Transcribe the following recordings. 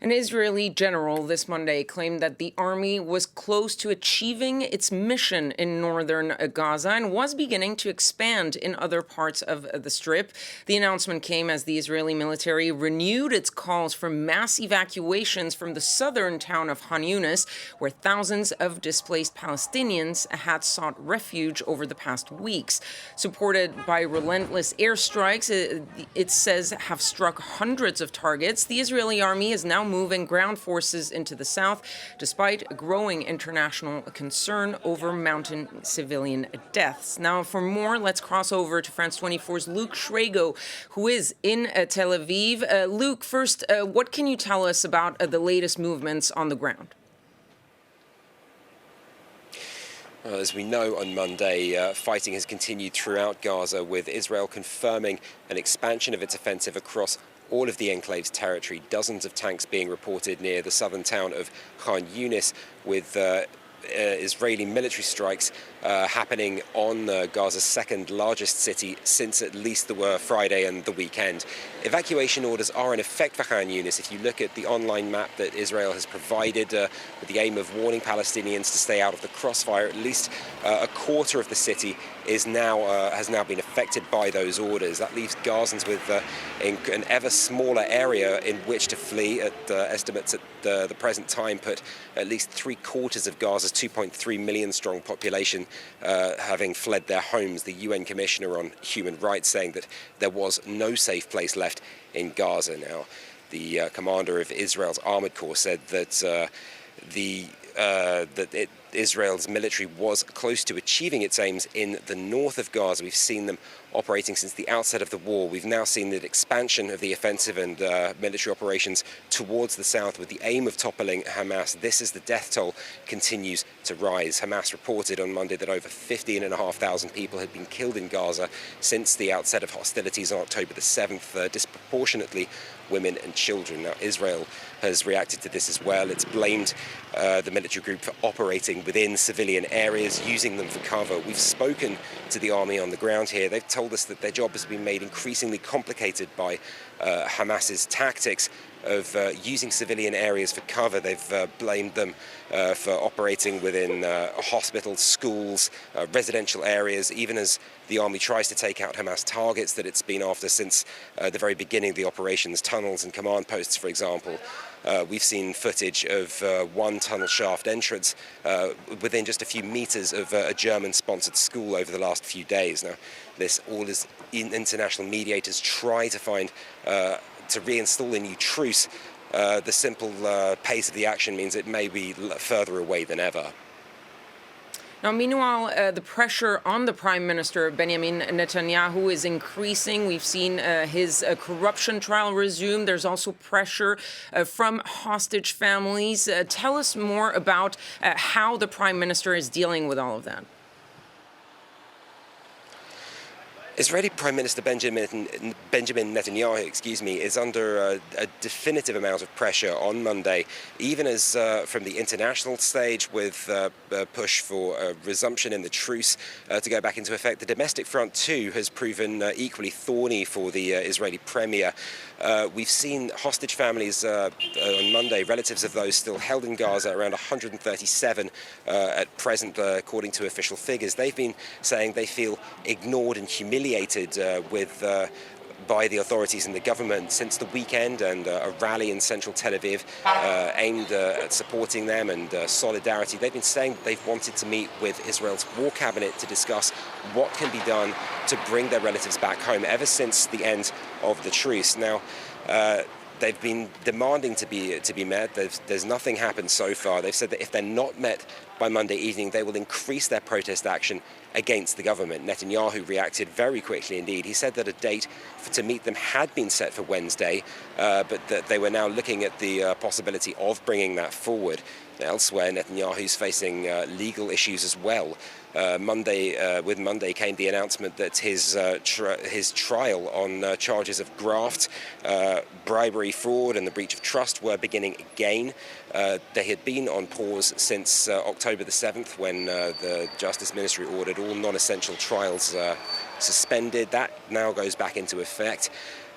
An Israeli general this Monday claimed that the army was close to achieving its mission in northern Gaza and was beginning to expand in other parts of the Strip. The announcement came as the Israeli military renewed its calls for mass evacuations from the southern town of Khan Younis, where thousands of displaced Palestinians had sought refuge over the past weeks. Supported by relentless airstrikes, it says have struck hundreds of targets. The Israeli army is now moving ground forces into the south, despite growing international concern over mounting civilian deaths. Now, for more, let's cross over to France 24's Luke Schrago, who is in Tel Aviv. Luke, first, what can you tell us about the latest movements on the ground? As we know, on Monday, fighting has continued throughout Gaza, with Israel confirming an expansion of its offensive across all of the enclave's territory. Dozens of tanks being reported near the southern town of Khan Younis, with Israeli military strikes happening on Gaza's second largest city since at least the Friday and the weekend. Evacuation orders are in effect for Khan Younis. If you look at the online map that Israel has provided, with the aim of warning Palestinians to stay out of the crossfire, at least a quarter of the city has now been affected by those orders. That leaves Gazans with an ever smaller area in which to flee. Estimates at the present time put at least 3/4 of Gaza's 2.3 million strong population having fled their homes. The UN Commissioner on Human Rights saying that there was no safe place left in Gaza. Now, the commander of Israel's armored corps said that Israel's military was close to achieving its aims in the north of Gaza. We've seen them operating since the outset of the war. We've now seen the expansion of the offensive and military operations towards the south with the aim of toppling Hamas. This as the death toll continues to rise. Hamas reported on Monday that over 15,500 people had been killed in Gaza since the outset of hostilities on October the 7th, disproportionately women and children. Now, Israel has reacted to this as well. It's blamed the military group for operating within civilian areas, using them for cover. We've spoken to the army on the ground here. They've told us that their job has been made increasingly complicated by Hamas's tactics of using civilian areas for cover. They've blamed them for operating within hospitals, schools, residential areas, even as the army tries to take out Hamas targets that it's been after since the very beginning of the operations, tunnels and command posts, for example. We've seen footage of one tunnel shaft entrance within just a few meters of a German-sponsored school over the last few days. Now, this all is international mediators try to find to reinstall a new truce. The simple pace of the action means it may be further away than ever. Now, meanwhile, the pressure on the Prime Minister, Benjamin Netanyahu, is increasing. We've seen his corruption trial resume. There's also pressure from hostage families. Tell us more about how the Prime Minister is dealing with all of that. Israeli Prime Minister Benjamin Netanyahu, is under a definitive amount of pressure on Monday, even as from the international stage, with a push for a resumption in the truce to go back into effect. The domestic front, too, has proven equally thorny for the Israeli premier. We've seen hostage families on Monday, relatives of those still held in Gaza, around 137 at present, according to official figures. They've been saying they feel ignored and humiliated by the authorities and the government since the weekend, and a rally in central Tel Aviv aimed at supporting them and solidarity. They've been saying that they've wanted to meet with Israel's war cabinet to discuss what can be done to bring their relatives back home ever since the end of the truce. Now, they've been demanding to be met. There's nothing happened so far. They've said that if they're not met by Monday evening, they will increase their protest action against the government. Netanyahu reacted very quickly indeed. He said that a date to meet them had been set for Wednesday, but that they were now looking at the possibility of bringing that forward. Elsewhere, Netanyahu's facing legal issues as well. With Monday came the announcement that his trial on charges of graft, bribery, fraud and the breach of trust were beginning again. They had been on pause since October the 7th, when the Justice Ministry ordered all non-essential trials suspended. That now goes back into effect.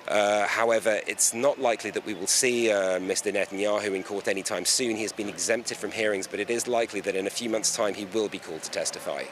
However, it's not likely that we will see Mr. Netanyahu in court anytime soon. He has been exempted from hearings, but it is likely that in a few months' time he will be called to testify.